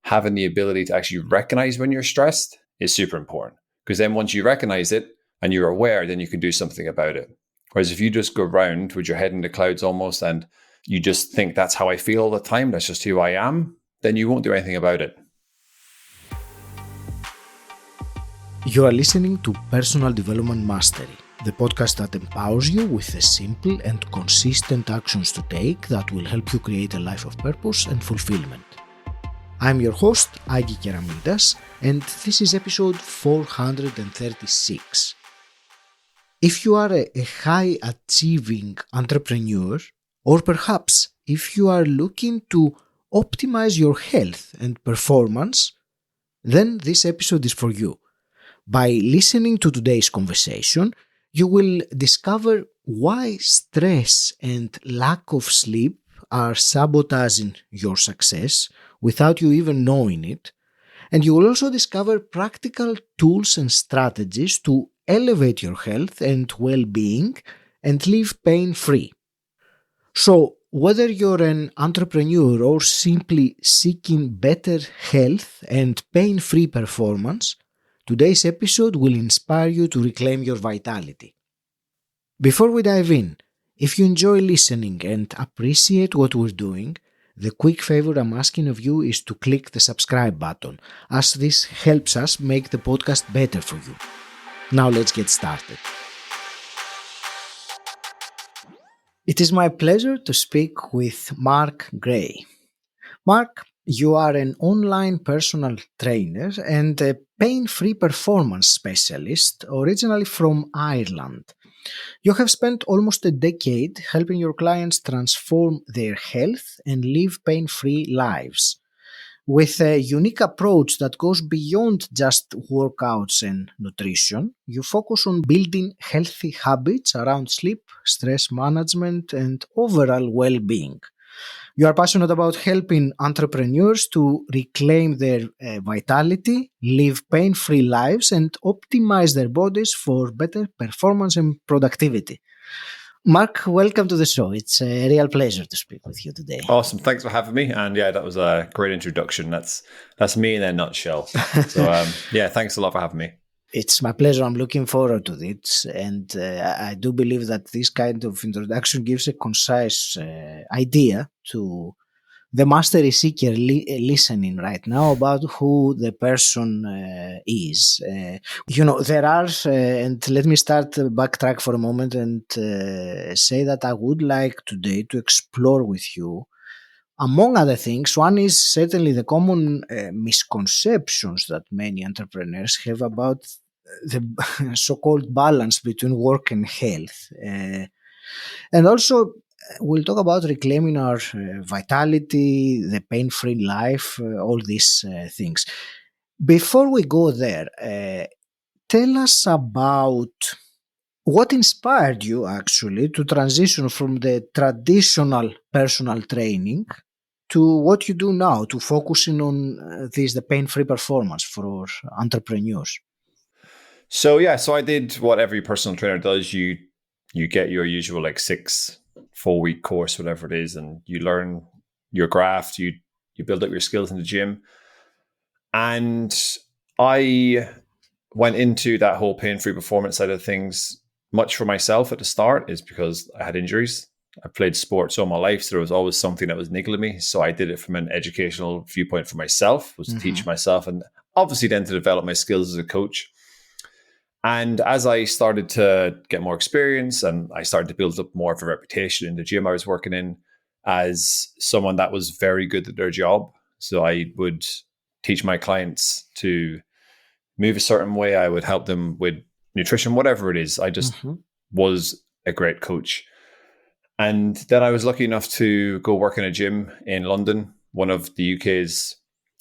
having the ability to actually recognize when you're stressed is super important. Because then once you recognize it and you're aware, then you can do something about it. Whereas if you just go around with your head in the clouds almost and you just think that's how I feel all the time, that's just who I am, then you won't do anything about it. You are listening to Personal Development Mastery, the podcast that empowers you with the simple and consistent actions to take that will help you create a life of purpose and fulfillment. I'm your host, Agi Keramidas, and this is episode 436. If you are a high-achieving entrepreneur, or perhaps if you are looking to optimize your health and performance, then this episode is for you. By listening to today's conversation, you will discover why stress and lack of sleep are sabotaging your success without you even knowing it, and you will also discover practical tools and strategies to elevate your health and well-being and live pain-free. So, whether you're an entrepreneur or simply seeking better health and pain-free performance, today's episode will inspire you to reclaim your vitality. Before we dive in, if you enjoy listening and appreciate what we're doing, the quick favor I'm asking of you is to click the subscribe button, as this helps us make the podcast better for you. Now let's get started. It is my pleasure to speak with Mark Gray. Mark, you are an online personal trainer and a pain-free performance specialist originally from Ireland. You have spent almost a decade helping your clients transform their health and live pain-free lives. With a unique approach that goes beyond just workouts and nutrition, you focus on building healthy habits around sleep, stress management, and overall well-being. You are passionate about helping entrepreneurs to reclaim their vitality, live pain-free lives, and optimize their bodies for better performance and productivity. Mark, welcome to the show. It's a real pleasure to speak with you today. Awesome. Thanks for having me. And yeah, that was a great introduction. That's me in a nutshell. So thanks a lot for having me. It's my pleasure. I'm looking forward to it. And I do believe that this kind of introduction gives a concise idea to the mastery seeker listening right now about who the person is. There are, and let me backtrack for a moment and say that I would like today to explore with you, among other things, one is certainly the common misconceptions that many entrepreneurs have about the so-called balance between work and health. And also, we'll talk about reclaiming our vitality, the pain-free life, all these things. Before we go there, tell us about what inspired you actually to transition from the traditional personal training to what you do now, to focusing on the pain-free performance for entrepreneurs. So I did what every personal trainer does. You get your usual 4-week course, whatever it is, and you learn your craft, you build up your skills in the gym. And I went into that whole pain-free performance side of things much for myself at the start, is because I had injuries. I played sports all my life, so there was always something that was niggling me. So I did it from an educational viewpoint for myself, was to teach myself, and obviously then to develop my skills as a coach. And as I started to get more experience and I started to build up more of a reputation in the gym I was working in as someone that was very good at their job. So I would teach my clients to move a certain way. I would help them with nutrition, whatever it is. I just was a great coach. And then I was lucky enough to go work in a gym in London, one of the UK's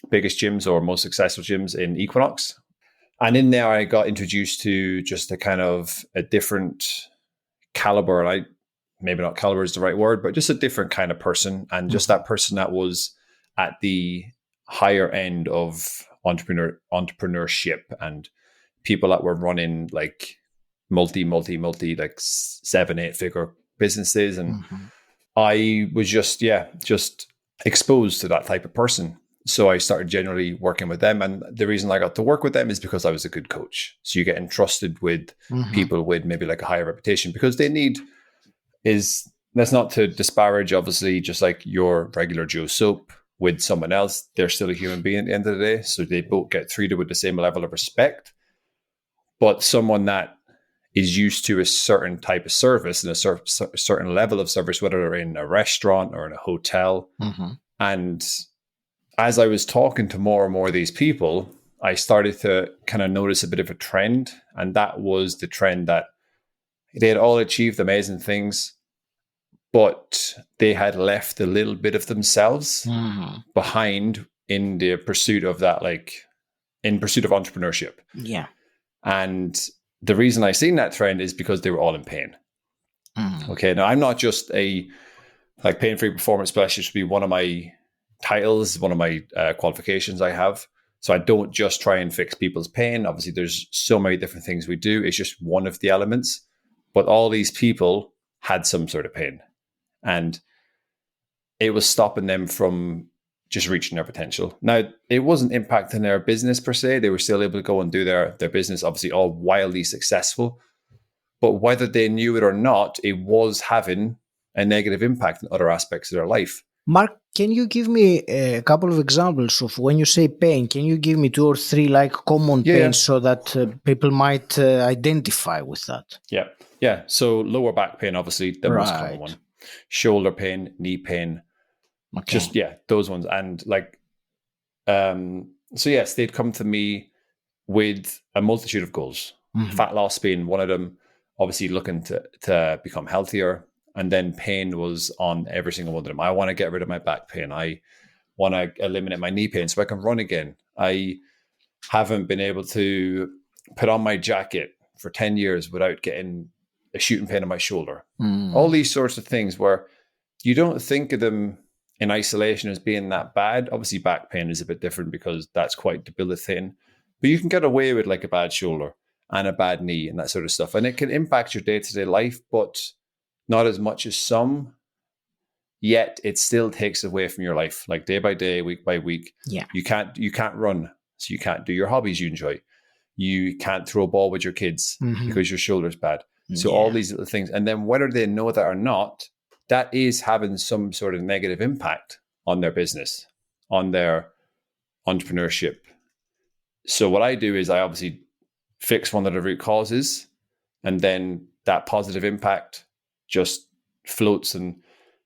biggest gyms or most successful gyms in Equinox. And in there, I got introduced to just a kind of a different caliber. Maybe not caliber is the right word, but just a different kind of person. And just that person that was at the higher end of entrepreneurship and people that were running multi 7-8 figure businesses. And I was just exposed to that type of person. So I started generally working with them. And the reason I got to work with them is because I was a good coach. So you get entrusted with people with maybe like a higher reputation, because they need is, that's not to disparage, obviously, just like your regular Joe Soap with someone else, they're still a human being at the end of the day. So they both get treated with the same level of respect. But someone that is used to a certain type of service and a certain level of service, whether they're in a restaurant or in a hotel. And as I was talking to more and more of these people, I started to kind of notice a bit of a trend. And that was the trend that they had all achieved amazing things, but they had left a little bit of themselves behind in the pursuit of that, like in pursuit of entrepreneurship. Yeah. And the reason I seen that trend is because they were all in pain. Okay. Now I'm not just a like pain-free performance specialist, would be one of my titles, one of my qualifications I have. So I don't just try and fix people's pain. Obviously there's so many different things we do. It's just one of the elements, but all these people had some sort of pain, and it was stopping them from just reaching their potential. Now, it wasn't impacting their business per se. They were still able to go and do their business, obviously all wildly successful. But whether they knew it or not, it was having a negative impact on other aspects of their life. Mark, can you give me a couple of examples of when you say pain? Can you give me 2 or 3 like common pains so that people might identify with that? Yeah. So lower back pain, obviously, the most common one. Shoulder pain, knee pain. Okay. Just, those ones. And like, so yes, they'd come to me with a multitude of goals. Fat loss being one of them, obviously looking to become healthier. And then pain was on every single one of them. I want to get rid of my back pain. I want to eliminate my knee pain so I can run again. I haven't been able to put on my jacket for 10 years without getting a shooting pain in my shoulder. All these sorts of things where you don't think of them in isolation as being that bad. Obviously, back pain is a bit different because that's quite debilitating. But you can get away with like a bad shoulder and a bad knee and that sort of stuff. And it can impact your day-to-day life, but not as much as some, yet it still takes away from your life, like day by day, week by week. Yeah. You can't run, so you can't do your hobbies you enjoy. You can't throw a ball with your kids because your shoulder's bad. So all these little things. And then whether they know that or not, that is having some sort of negative impact on their business, on their entrepreneurship. So what I do is I obviously fix one of the root causes, and then that positive impact just floats and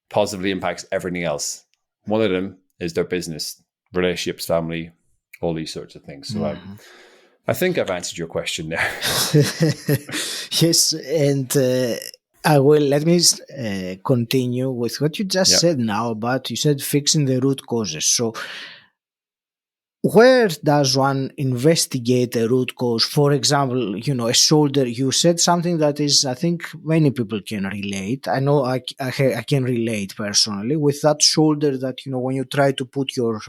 positively impacts everything else. One of them is their business, relationships, family, all these sorts of things. So I think I've answered your question there. Yes, and I will let me continue with what you just said now about, you said fixing the root causes. So where does one investigate a root cause? For example, a shoulder. You said something that is, I think many people can relate. I know I can relate personally with that shoulder that, when you try to put your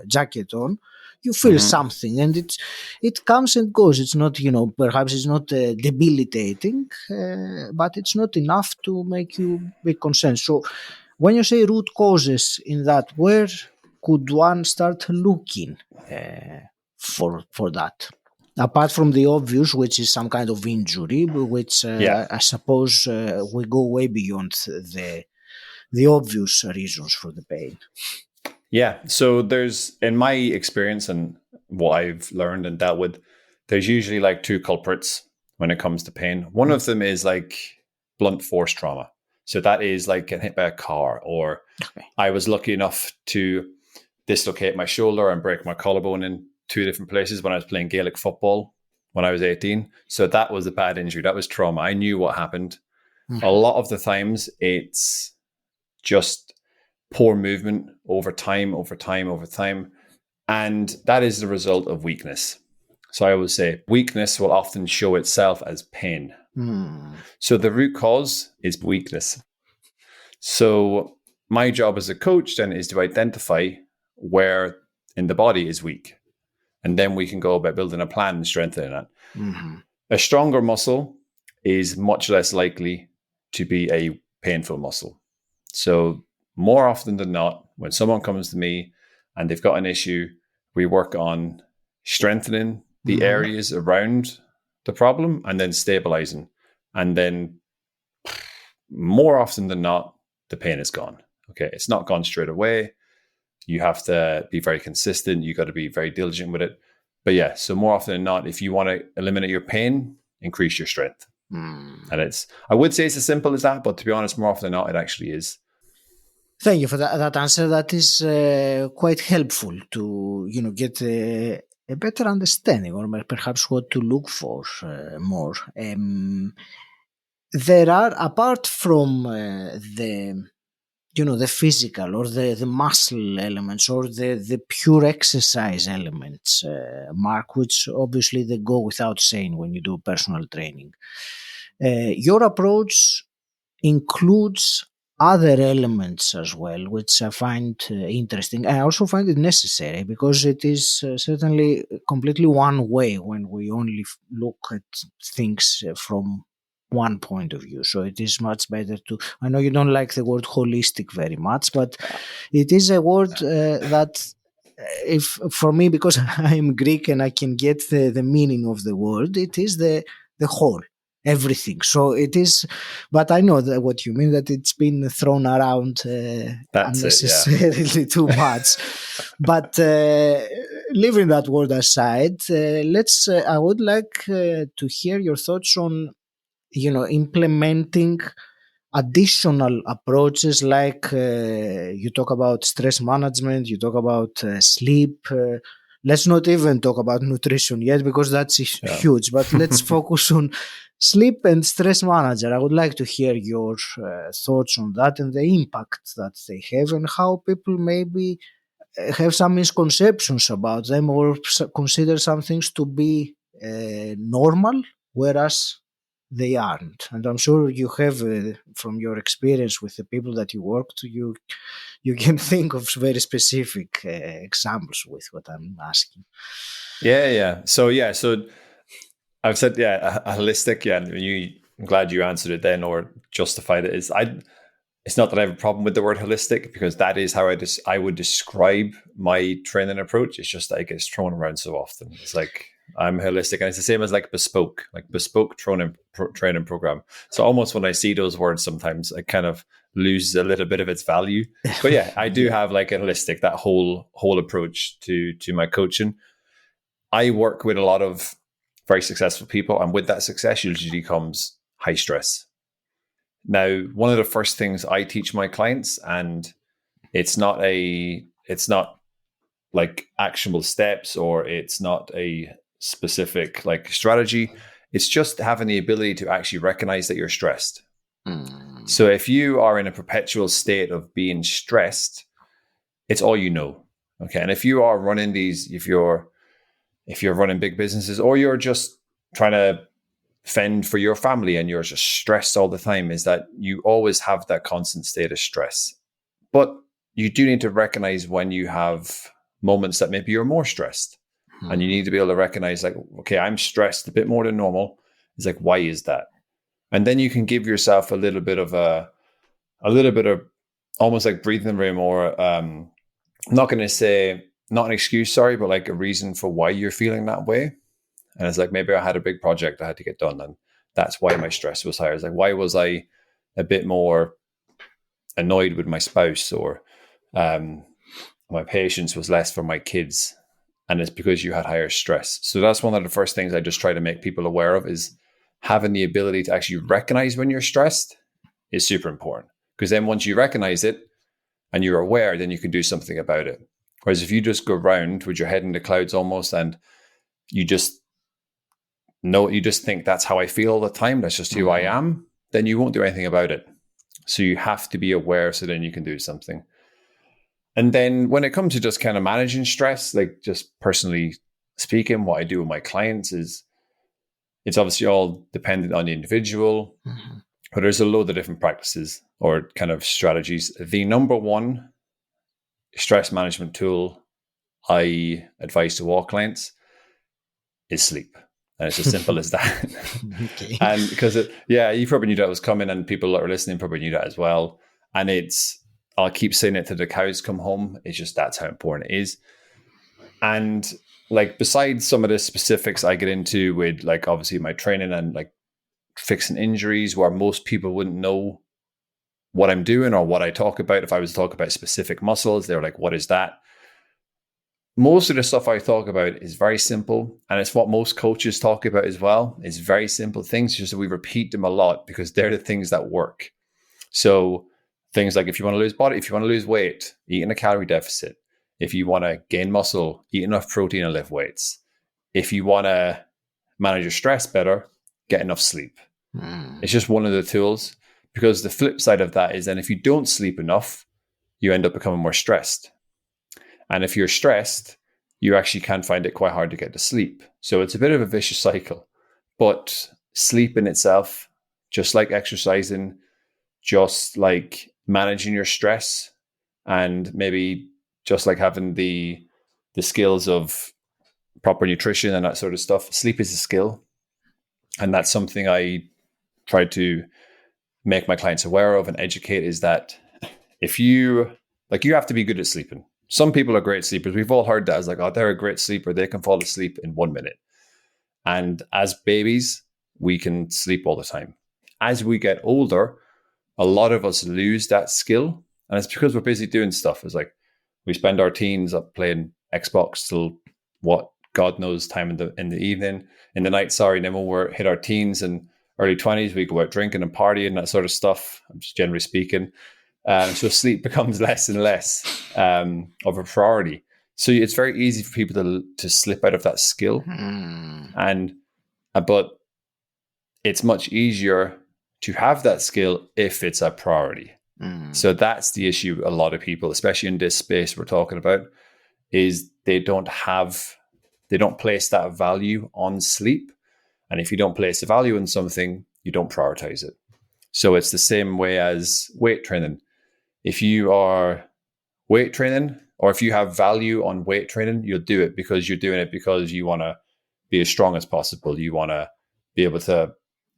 jacket on, you feel something, and it comes and goes. It's not, perhaps it's not debilitating, but it's not enough to make you be concerned. So when you say root causes in that, where could one start looking for that? Apart from the obvious, which is some kind of injury, which I suppose we go way beyond the obvious reasons for the pain. Yeah. So there's, in my experience and what I've learned and dealt with, there's usually like 2 culprits when it comes to pain. One of them is like blunt force trauma. So that is like getting hit by a car, or I was lucky enough to dislocate my shoulder and break my collarbone in 2 different places when I was playing Gaelic football when I was 18. So that was a bad injury. That was trauma. I knew what happened. A lot of the times it's just poor movement over time. And that is the result of weakness. So I always say weakness will often show itself as pain. So the root cause is weakness. So my job as a coach then is to identify where in the body is weak. And then we can go about building a plan and strengthening it. A stronger muscle is much less likely to be a painful muscle. So more often than not, when someone comes to me, and they've got an issue, we work on strengthening the areas around the problem and then stabilizing. And then more often than not, the pain is gone. Okay, it's not gone straight away. You have to be very consistent. You got to be very diligent with it. But yeah, so more often than not, if you want to eliminate your pain, increase your strength. And I would say it's as simple as that, but to be honest, more often than not, it actually is. Thank you for that answer. That is quite helpful to get a better understanding, or perhaps what to look for more. There are, apart from the physical or the muscle elements or the pure exercise elements, Mark, which obviously they go without saying when you do personal training. Your approach includes other elements as well, which I find interesting. I also find it necessary because it is certainly completely one way when we only look at things from one point of view. So it is much better to, I know you don't like the word holistic very much, but it is a word that if for me, because I'm Greek and I can get the meaning of the word, it is the whole, everything. So it is, but I know that what you mean, that it's been thrown around unnecessarily too much. But leaving that word aside, I would like to hear your thoughts on implementing additional approaches, like you talk about stress management, you talk about sleep. Let's not even talk about nutrition yet, because that's huge, but let's focus on sleep and stress manager. I would like to hear your thoughts on that and the impact that they have, and how people maybe have some misconceptions about them, or consider some things to be normal, whereas they aren't. And I'm sure you have, from your experience with the people that you work to, you can think of very specific examples with what I'm asking. So I've said, a holistic. I'm glad you answered it then, or justified it. It's not that I have a problem with the word holistic, because that is how I would describe my training approach. It's just that it gets thrown around so often. It's like, I'm holistic, and it's the same as like bespoke training program. So almost when I see those words, sometimes I kind of lose a little bit of its value. But yeah, I do have like a holistic, that whole approach to my coaching. I work with a lot of very successful people, and with that success usually comes high stress. Now, one of the first things I teach my clients, and it's not like actionable steps, or it's not a specific like strategy. It's just having the ability to actually recognize that you're stressed. So if you are in a perpetual state of being stressed, it's all you know. Okay. And if you are running if you're running big businesses, or you're just trying to fend for your family and you're just stressed all the time, is that you always have that constant state of stress. But you do need to recognize when you have moments that maybe you're more stressed, and you need to be able to recognize, like, okay, I'm stressed a bit more than normal. It's like, why is that? And then you can give yourself a little bit of almost like breathing room, or I'm not going to say, not an excuse, sorry, but like a reason for why you're feeling that way. And it's like, maybe I had a big project I had to get done, and that's why my stress was higher. It's like, why was I a bit more annoyed with my spouse, or my patience was less for my kids? And it's because you had higher stress. So that's one of the first things I just try to make people aware of, is having the ability to actually recognize when you're stressed is super important. Because then once you recognize it and you're aware, then you can do something about it. Whereas if you just go around with your head in the clouds almost, and you just think that's how I feel all the time, that's just who I am, then you won't do anything about it. So you have to be aware, so then you can do something. And then when it comes to just kind of managing stress, like just personally speaking, what I do with my clients is, it's obviously all dependent on the individual, but there's a load of different practices or kind of strategies. The number one stress management tool I advise to all clients is sleep. And it's as simple as that. Okay. And because you probably knew that was coming, and people that are listening probably knew that as well. And it's I'll keep saying it till the cows come home. It's just that's how important it is. And like besides some of the specifics I get into with like obviously my training and like fixing injuries where most people wouldn't know what I'm doing or what I talk about. If I was to talk about specific muscles, they're like, what is that? Most of the stuff I talk about is very simple, and it's what most coaches talk about as well. It's very simple things, just that we repeat them a lot because they're the things that work. So things like if you want to lose weight, eat in a calorie deficit. If you want to gain muscle, eat enough protein and lift weights. If you want to manage your stress better, get enough sleep. It's just one of the tools, because the flip side of that is then if you don't sleep enough, you end up becoming more stressed. And if you're stressed, you actually can find it quite hard to get to sleep. So it's a bit of a vicious cycle. But sleep in itself, just like exercising, just like managing your stress, and maybe just like having the skills of proper nutrition and that sort of stuff, sleep is a skill. And that's something I try to make my clients aware of and educate, is that if you have to be good at sleeping. Some people are great sleepers. We've all heard that as like, oh, they're a great sleeper. They can fall asleep in 1 minute. And as babies, we can sleep all the time. As we get older, a lot of us lose that skill. And it's because we're busy doing stuff. It's like we spend our teens up playing Xbox till what God knows time in the evening, in the night, sorry. And then when we hit our teens and early 20s, we go out drinking and partying, that sort of stuff. I'm just generally speaking. So sleep becomes less and less of a priority. So it's very easy for people to slip out of that skill, but it's much easier to have that skill if it's a priority. So that's the issue. A lot of people, especially in this space we're talking about, is they don't place that value on sleep. And if you don't place a value on something, you don't prioritize it. So it's the same way as weight training. If you are weight training, or if you have value on weight training, you'll do it because you're doing it because you want to be as strong as possible. You want to be able to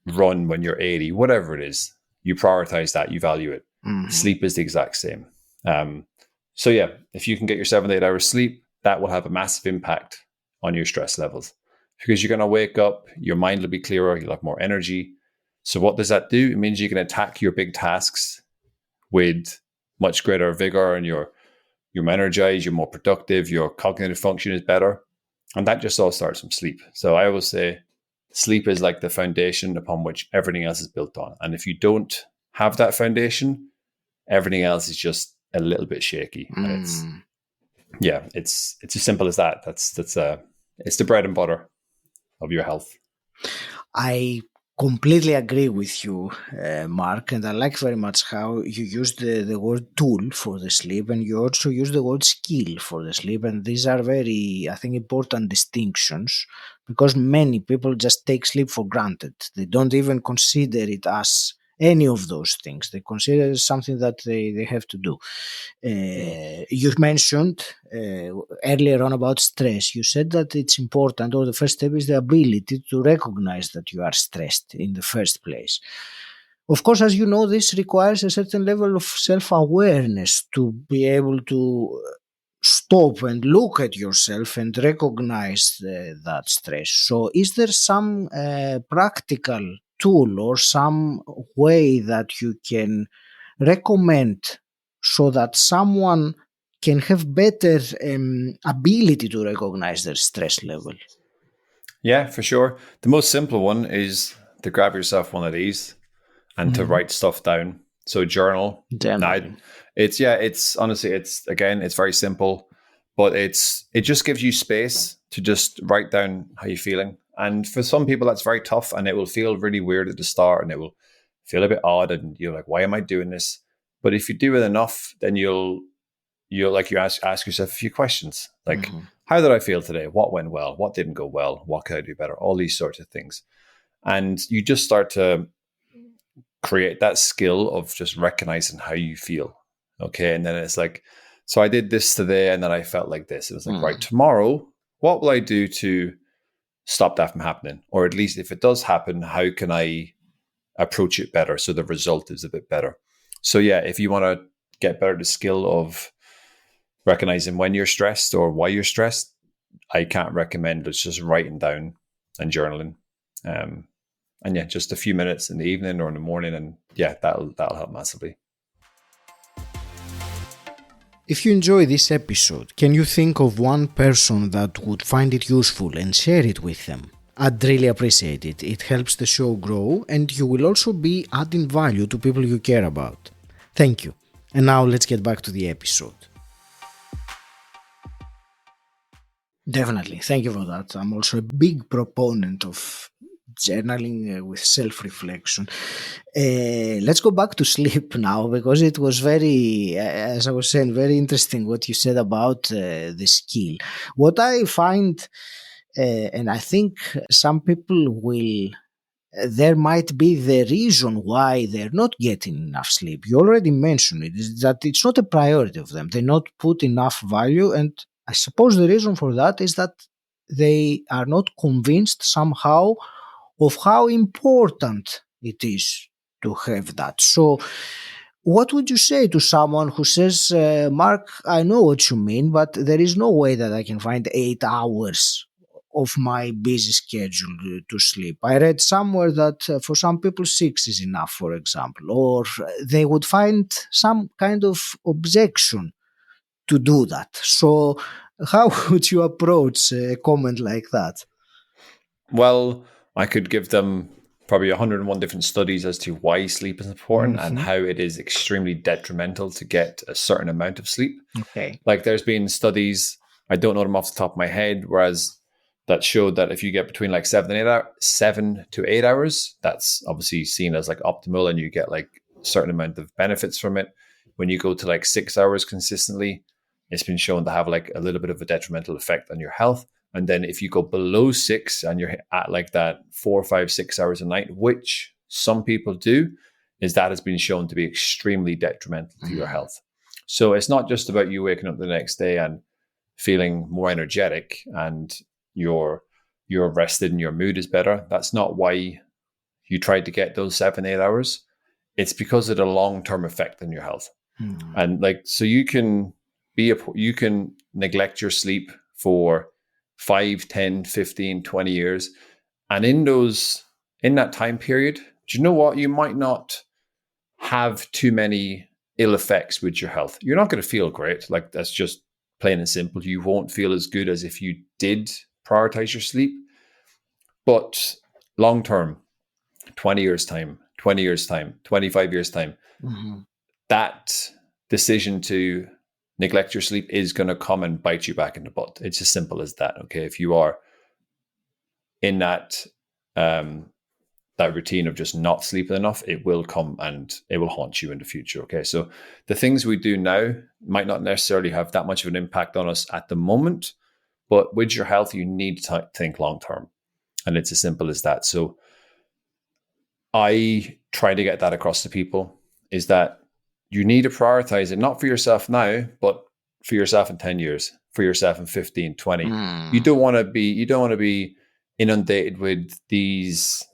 run when you're 80, whatever it is. You prioritize that, you value it. Sleep is the exact same. So yeah, if you can get your 7 to 8 hours sleep, that will have a massive impact on your stress levels, because you're going to wake up, your mind will be clearer, you'll have more energy. So what does that do? It means you can attack your big tasks with much greater vigor, and you're energized, you're more productive, your cognitive function is better. And that just all starts from sleep. So I always say sleep is like the foundation upon which everything else is built on. And if you don't have that foundation, everything else is just a little bit shaky. And it's as simple as that. It's the bread and butter of your health. I completely agree with you, Mark, and I like very much how you use the word tool for the sleep, and you also use the word skill for the sleep, and these are very, I think, important distinctions, because many people just take sleep for granted. They don't even consider it as any of those things. They consider it something that they have to do. You mentioned earlier on about stress. You said that it's important, or the first step is the ability to recognize that you are stressed in the first place. Of course, as you know, this requires a certain level of self-awareness to be able to stop and look at yourself and recognize that stress. So is there some practical tool or some way that you can recommend so that someone can have better ability to recognize their stress level? Yeah, for sure. The most simple one is to grab yourself one of these and to write stuff down. So journal. It's honestly, it's very simple, but it just gives you space to just write down how you're feeling. And for some people, that's very tough, and it will feel really weird at the start, and it will feel a bit odd, and you're like, why am I doing this? But if you do it enough, then you'll ask yourself a few questions, like, how did I feel today? What went well? What didn't go well? What could I do better? All these sorts of things. And you just start to create that skill of just recognizing how you feel. Okay. And then it's like, so I did this today and then I felt like this. It was like, right, tomorrow, what will I do to stop that from happening? Or at least if it does happen, how can I approach it better so the result is a bit better? So yeah, if you want to get better at the skill of recognizing when you're stressed or why you're stressed, I can't recommend it's just writing down and journaling. And yeah, just a few minutes in the evening or in the morning, and yeah, that'll help massively. If you enjoy this episode, can you think of one person that would find it useful and share it with them? I'd really appreciate it. It helps the show grow, and you will also be adding value to people you care about. Thank you. And now let's get back to the episode. Definitely. Thank you for that. I'm also a big proponent of journaling with self-reflection. Let's go back to sleep now, because it was very, as I was saying, very interesting what you said about the skill. What I find, and I think some people will, there might be the reason why they're not getting enough sleep. You already mentioned it, is that it's not a priority of them. They not put enough value, and I suppose the reason for that is that they are not convinced somehow of how important it is to have that. So what would you say to someone who says, Mark, I know what you mean, but there is no way that I can find 8 hours of my busy schedule to sleep? I read somewhere that for some people 6 is enough, for example, or they would find some kind of objection to do that. So how would you approach a comment like that? Well, I could give them probably 101 different studies as to why sleep is important and how it is extremely detrimental to get a certain amount of sleep. Okay. Like there's been studies, I don't know them off the top of my head, whereas that showed that if you get between like 7 to 8 hours, that's obviously seen as like optimal and you get like a certain amount of benefits from it. When you go to like 6 hours consistently, it's been shown to have like a little bit of a detrimental effect on your health. And then if you go below 6 and you're at like that 4, 5, 6 hours a night, which some people do, is that has been shown to be extremely detrimental to your health. So it's not just about you waking up the next day and feeling more energetic and you're rested and your mood is better. That's not why you tried to get those 7, 8 hours. It's because of the long-term effect on your health. And like, so you can neglect your sleep for 5, 10, 15, 20 years. And in that time period, do you know what? You might not have too many ill effects with your health. You're not going to feel great. Like that's just plain and simple. You won't feel as good as if you did prioritize your sleep. But long term, 20 years time, 20 years time, 25 years time, that decision to neglect your sleep is going to come and bite you back in the butt. It's as simple as that. Okay. If you are in that routine of just not sleeping enough, it will come and it will haunt you in the future. Okay. So the things we do now might not necessarily have that much of an impact on us at the moment, but with your health, you need to think long-term. And it's as simple as that. So I try to get that across to people is that you need to prioritize it, not for yourself now, but for yourself in 10 years, for yourself in 15, 20. You don't want to be inundated with these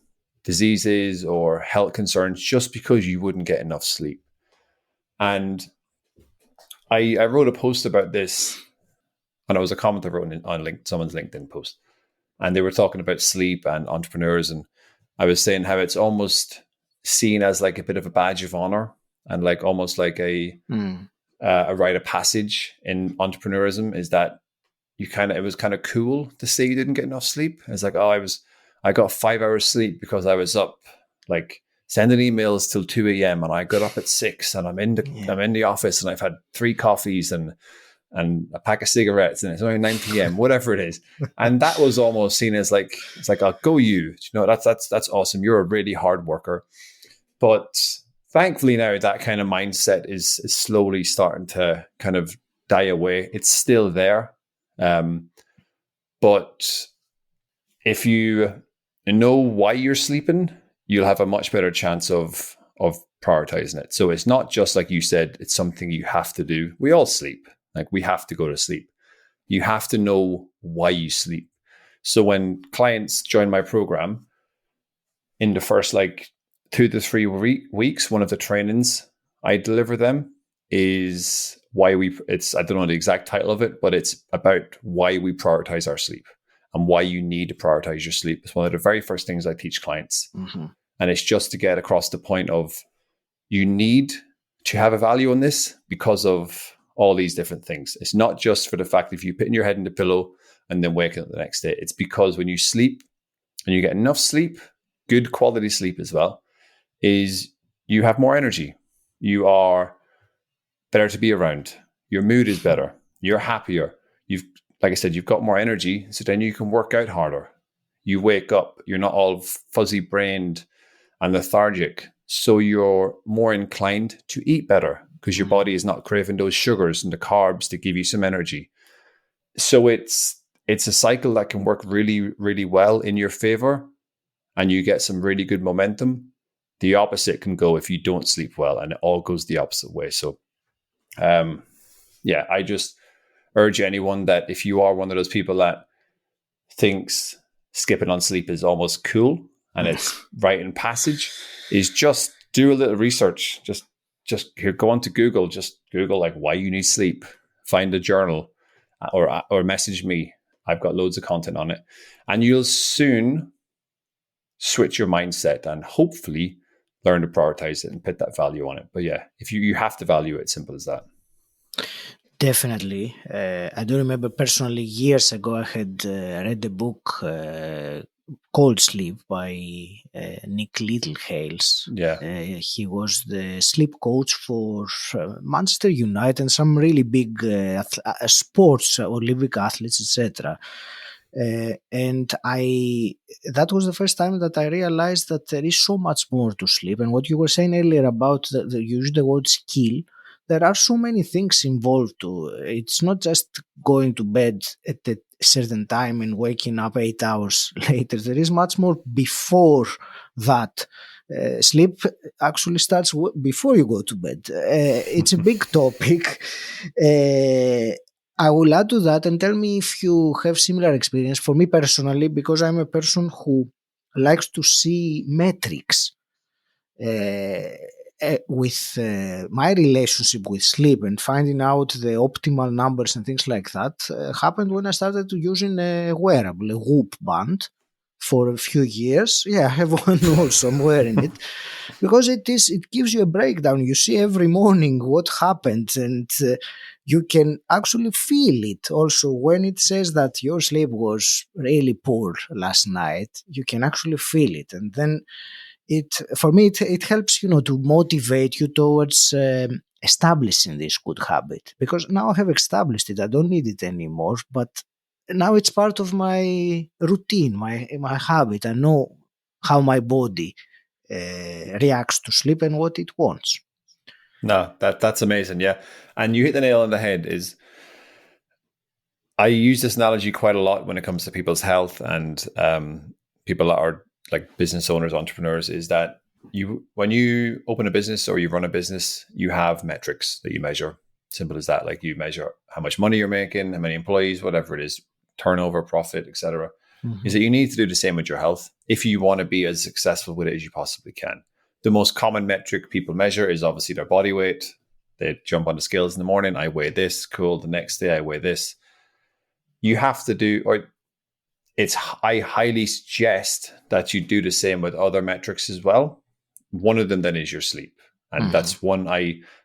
diseases or health concerns just because you wouldn't get enough sleep. And I wrote a post about this, and it was a comment I wrote on someone's LinkedIn post. And they were talking about sleep and entrepreneurs. And I was saying how it's almost seen as like a bit of a badge of honor and like almost like a rite of passage in entrepreneurism, is that it was kind of cool to say you didn't get enough sleep. It's like, I got 5 hours sleep because I was up like sending emails till 2 a.m. and I got up at 6 and I'm in the office and I've had 3 coffees and a pack of cigarettes and it's only 9 p.m., whatever it is. And that was almost seen as like, it's like, I'll go you. That's awesome. You're a really hard worker. But thankfully now that kind of mindset is slowly starting to kind of die away. It's still there. But if you know why you're sleeping, you'll have a much better chance of prioritizing it. So it's not just like you said, it's something you have to do. We all sleep. Like we have to go to sleep. You have to know why you sleep. So when clients join my program, in the first like 2 to 3 weeks, one of the trainings I deliver them is why I don't know the exact title of it, but it's about why we prioritize our sleep and why you need to prioritize your sleep. It's one of the very first things I teach clients. Mm-hmm. And it's just to get across the point of you need to have a value on this because of all these different things. It's not just for the fact if you put your head in the pillow and then wake up the next day. It's because when you sleep and you get enough sleep, good quality sleep as well, is you have more energy. You are better to be around. Your mood is better. You're happier. Like I said, you've got more energy, so then you can work out harder. You wake up, you're not all fuzzy brained and lethargic. So you're more inclined to eat better because your body is not craving those sugars and the carbs to give you some energy. So it's a cycle that can work really, really well in your favor, and you get some really good momentum. The opposite can go if you don't sleep well, and it all goes the opposite way. So, I just urge anyone that if you are one of those people that thinks skipping on sleep is almost cool and it's rite in passage, is just do a little research. Just go on to Google. Just Google like why you need sleep. Find a journal, or message me. I've got loads of content on it, and you'll soon switch your mindset and hopefully learn to prioritize it and put that value on it. But yeah, if you have to value it, simple as that. Definitely. I do remember personally years ago I had read a book called Sleep by Nick Littlehales. Yeah. He was the sleep coach for Manchester United and some really big sports Olympic athletes, etc. And that was the first time that I realized that there is so much more to sleep. And what you were saying earlier about you used the word skill, there are so many things involved too. It's not just going to bed at a certain time and waking up 8 hours later. There is much more before that. Sleep actually starts before you go to bed. It's a big topic. I will add to that and tell me if you have similar experience. For me personally, because I'm a person who likes to see metrics with my relationship with sleep and finding out the optimal numbers and things like that happened when I started using a wearable, a Whoop band for a few years. Yeah, I have one also. I'm wearing it because it gives you a breakdown. You see every morning what happened, and you can actually feel it also when it says that your sleep was really poor last night. You can actually feel it, and then for me it helps to motivate you towards establishing this good habit, because now I have established it. I don't need it anymore, but now it's part of my routine, my habit. I know how my body reacts to sleep and what it wants. No, that's amazing. Yeah. And you hit the nail on the head. Is I use this analogy quite a lot when it comes to people's health and people that are like business owners, entrepreneurs, is that when you open a business or you run a business, you have metrics that you measure. Simple as that. Like you measure how much money you're making, how many employees, whatever it is, turnover, profit, etc. Mm-hmm. Is that you need to do the same with your health if you want to be as successful with it as you possibly can. The most common metric people measure is obviously their body weight. They jump on the scales in the morning. I weigh this. Cool. The next day I weigh this. You have to do, or I highly suggest that you do the same with other metrics as well. One of them then is your sleep. And that's one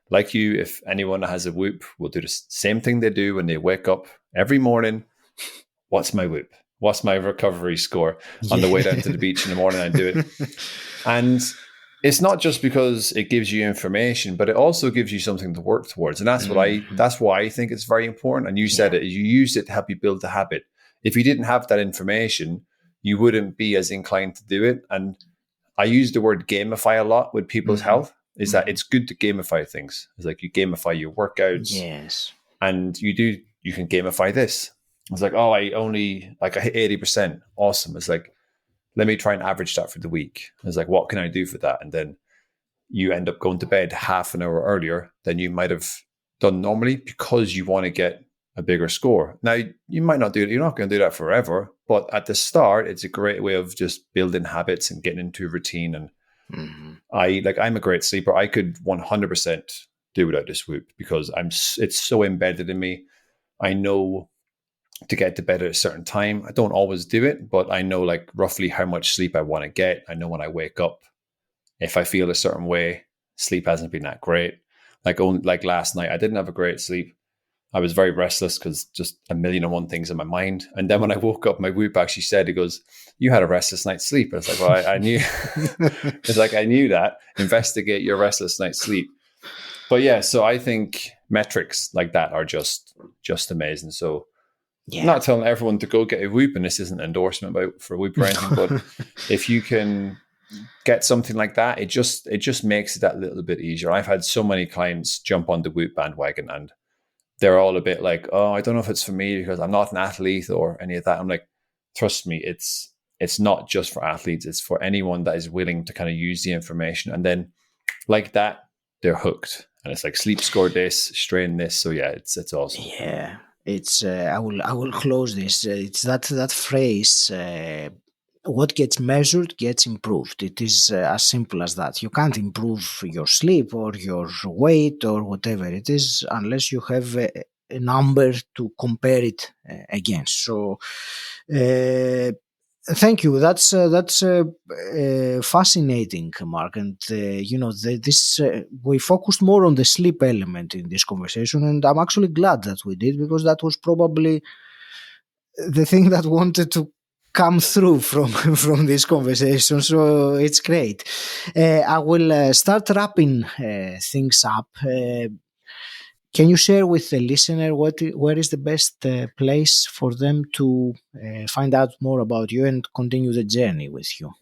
like you, if anyone has a Whoop, will do the same thing they do when they wake up every morning. What's my Whoop? What's my recovery score? Yeah. On the way down to the beach in the morning, I do it. And it's not just because it gives you information, but it also gives you something to work towards. And that's that's why I think it's very important. And you said it, you used it to help you build the habit. If you didn't have that information, you wouldn't be as inclined to do it. And I use the word gamify a lot with people's health, is that it's good to gamify things. It's like you gamify your workouts. Yes. And you can gamify this. It's like, oh, I hit 80%. Awesome. It's like, let me try and average that for the week. It's like, what can I do for that? And then you end up going to bed half an hour earlier than you might have done normally because you want to get a bigger score. Now, you might not do it. You're not going to do that forever. But at the start, it's a great way of just building habits and getting into a routine. And I'm a great sleeper. I could 100% do without this Whoop because it's so embedded in me. I know to get to bed at a certain time. I don't always do it, but I know like roughly how much sleep I want to get. I know when I wake up, if I feel a certain way, sleep hasn't been that great. Like last night, I didn't have a great sleep. I was very restless because just a million and one things in my mind. And then when I woke up, my Whoop actually said, "It goes, you had a restless night's sleep." I was like, "Well, I knew." It's like I knew that. Investigate your restless night's sleep. But yeah, so I think metrics like that are just amazing. So not telling everyone to go get a Whoop, and this isn't an endorsement for Whoop or anything, but if you can get something like that, it just makes it that little bit easier. I've had so many clients jump on the Whoop bandwagon and they're all a bit like, "Oh, I don't know if it's for me because I'm not an athlete or any of that." I'm like, trust me, it's not just for athletes. It's for anyone that is willing to kind of use the information. And then like that, they're hooked. And it's like sleep score this, strain this. So yeah, it's awesome. Yeah, it's. I will close this. It's that phrase. What gets measured gets improved. It is as simple as that. You can't improve your sleep or your weight or whatever it is unless you have a number to compare it against. So, thank you. That's fascinating, Mark. And this we focused more on the sleep element in this conversation, and I'm actually glad that we did because that was probably the thing that wanted to come through from from this conversation. So it's great. I will start wrapping things up. Can you share with the listener where is the best place for them to find out more about you and continue the journey with you?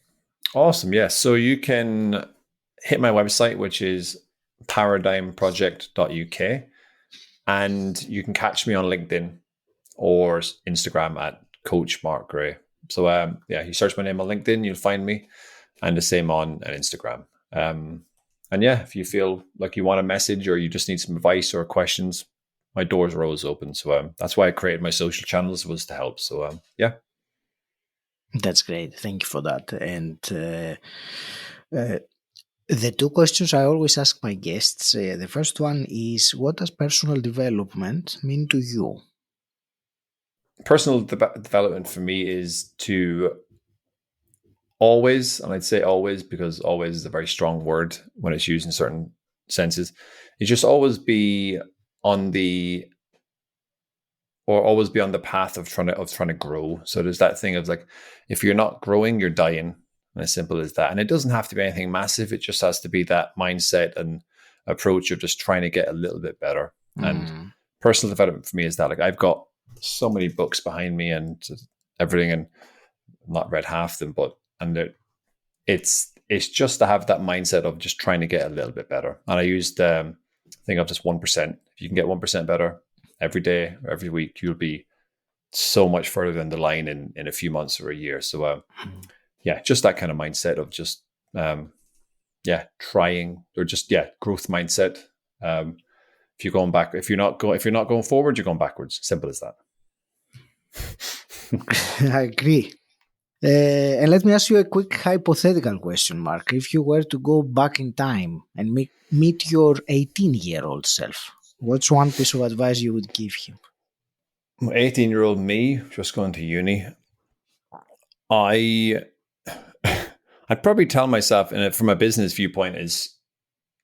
Awesome. Yes. So you can hit my website, which is paradigmproject.uk, and you can catch me on LinkedIn or Instagram at Coach Mark Gray. So yeah, you search my name on LinkedIn, you'll find me, and the same on Instagram. And yeah, if you feel like you want a message or you just need some advice or questions, my doors are always open. So that's why I created my social channels, was to help. So yeah. That's great. Thank you for that. And the two questions I always ask my guests. The first one is, what does personal development mean to you? Personal development for me is to always, and I'd say always because always is a very strong word when it's used in certain senses, you just always be on the path of trying to grow. So there's that thing of like, if you're not growing, you're dying. And as simple as that. And it doesn't have to be anything massive. It just has to be that mindset and approach of just trying to get a little bit better. And personal development for me is that, like, I've got so many books behind me and everything, and I've not read half of them, it's just to have that mindset of just trying to get a little bit better. And I used I think of just 1%. If you can get 1% better every day or every week, you'll be so much further than the line in a few months or a year. So yeah, just that kind of mindset of just trying, or just growth mindset. If you're going back, if you're not going forward, you're going backwards. Simple as that. I agree. And let me ask you a quick hypothetical question, Mark. If you were to go back in time and meet your 18-year-old self, what's one piece of advice you would give him? 18-year-old me, just going to uni, I'd probably tell myself, and from a business viewpoint, is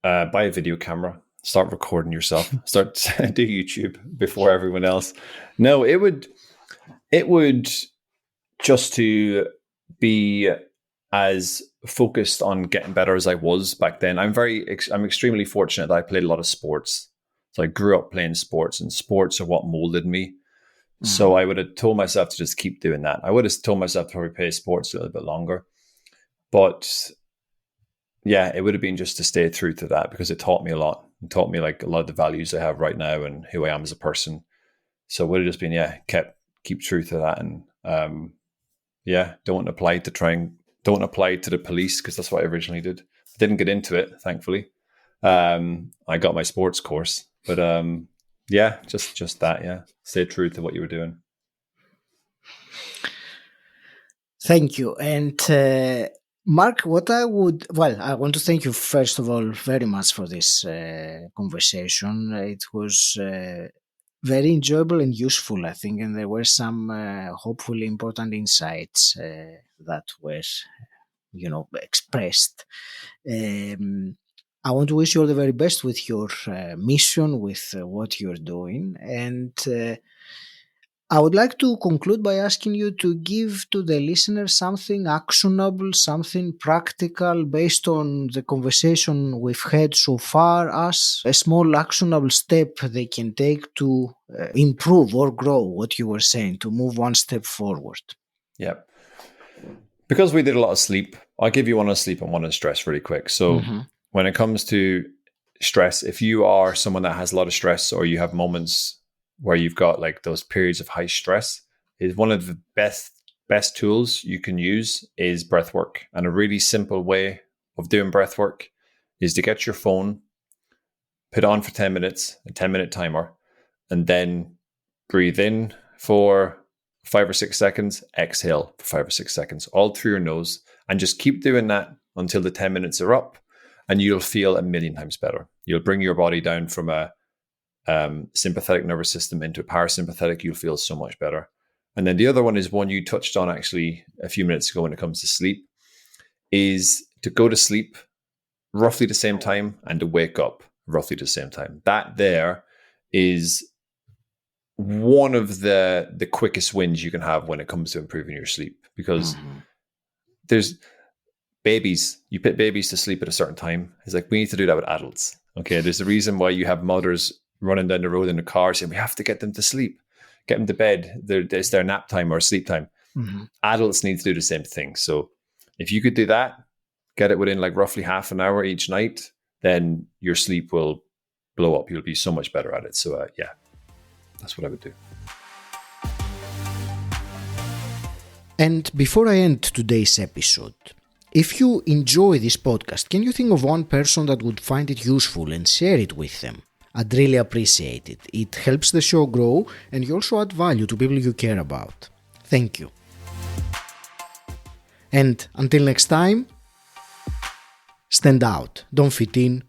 buy a video camera, start recording yourself, start do YouTube before everyone else. No, it would just to be as focused on getting better as I was back then. I'm extremely fortunate that I played a lot of sports. So I grew up playing sports, and sports are what molded me. So I would have told myself to just keep doing that. I would have told myself to probably play sports a little bit longer. But yeah, it would have been just to stay true to that, because it taught me a lot. It taught me like a lot of the values I have right now and who I am as a person. So it would have just been, keep true to that. And don't apply to the police, because that's what I originally did. I didn't get into it, thankfully. I got my sports course, but just that. Stay true to what you were doing. Thank you. And Mark, I want to thank you first of all very much for this conversation. It was very enjoyable and useful, I think, and there were some hopefully important insights that were, expressed. I want to wish you all the very best with your mission, with what you're doing, and I would like to conclude by asking you to give to the listener something actionable, something practical based on the conversation we've had so far, as a small actionable step they can take to improve or grow what you were saying, to move one step forward. Yeah. Because we did a lot of sleep, I'll give you one on sleep and one on stress really quick. So when it comes to stress, if you are someone that has a lot of stress, or you have moments where you've got like those periods of high stress, is one of the best tools you can use is breath work. And a really simple way of doing breath work is to get your phone, put on for 10 minutes, a 10-minute timer, and then breathe in for 5 or 6 seconds, exhale for 5 or 6 seconds, all through your nose, and just keep doing that until the 10 minutes are up, and you'll feel a million times better. You'll bring your body down from a sympathetic nervous system into a parasympathetic. You'll feel so much better. And then the other one is one you touched on actually a few minutes ago when it comes to sleep, is to go to sleep roughly the same time and to wake up roughly the same time. That there is one of the quickest wins you can have when it comes to improving your sleep, because there's babies, you put babies to sleep at a certain time. It's like, we need to do that with adults. Okay, there's a reason why you have mothers running down the road in a car saying, we have to get them to sleep, get them to bed. It's their nap time or sleep time. Adults need to do the same thing. So if you could do that, get it within like roughly half an hour each night, then your sleep will blow up. You'll be so much better at it. So yeah, that's what I would do. And before I end today's episode, if you enjoy this podcast, can you think of one person that would find it useful and share it with them? I'd really appreciate it. It helps the show grow, and you also add value to people you care about. Thank you. And until next time, stand out, don't fit in,